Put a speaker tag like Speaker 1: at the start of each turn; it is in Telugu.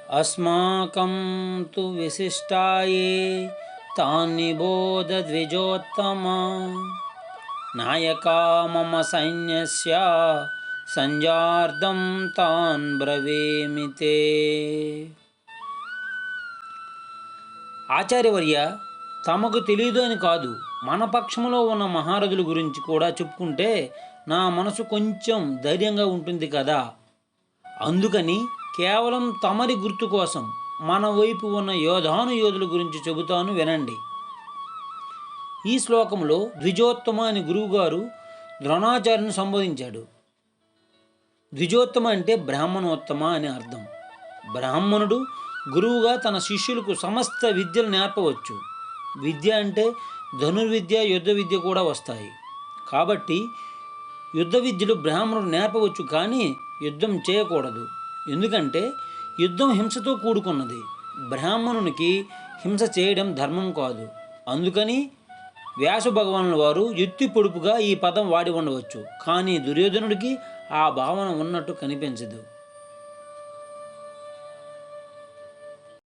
Speaker 1: अस्माकं तु विशिष्टाये तान् निबोध द्विजोत्तमा नायका मम सैन्यस्य సంజార్దం తాన్ బ్రవీమితే. ఆచార్యవర్య, తమకు తెలియదు అని కాదు, మన పక్షంలో ఉన్న మహారథుల గురించి కూడా చెప్పుకుంటే నా మనసు కొంచెం ధైర్యంగా ఉంటుంది కదా. అందుకని కేవలం తమరి గుర్తు కోసం మన వైపు ఉన్న యోధుల గురించి చెబుతాను, వినండి. ఈ శ్లోకంలో ద్విజోత్తమ అని గురువుగారు ద్రోణాచార్యుని సంబోధించాడు. ద్విజోత్తమ అంటే బ్రాహ్మణోత్తమ అని అర్థం. బ్రాహ్మణుడు గురువుగా తన శిష్యులకు సమస్త విద్యలు నేర్పవచ్చు. విద్య అంటే ధనుర్విద్య, యుద్ధ విద్య కూడా వస్తాయి. కాబట్టి యుద్ధ విద్యలు బ్రాహ్మణుడు నేర్పవచ్చు, కానీ యుద్ధం చేయకూడదు. ఎందుకంటే యుద్ధం హింసతో కూడుకున్నది. బ్రాహ్మణునికి హింస చేయడం ధర్మం కాదు. అందుకని వ్యాస భగవానుల వారు ఎత్తి పొడుపుగా ఈ పదం వాడి ఉండవచ్చు, కానీ దుర్యోధనుడికి ఆ భావన ఉన్నట్టు కనిపించదు.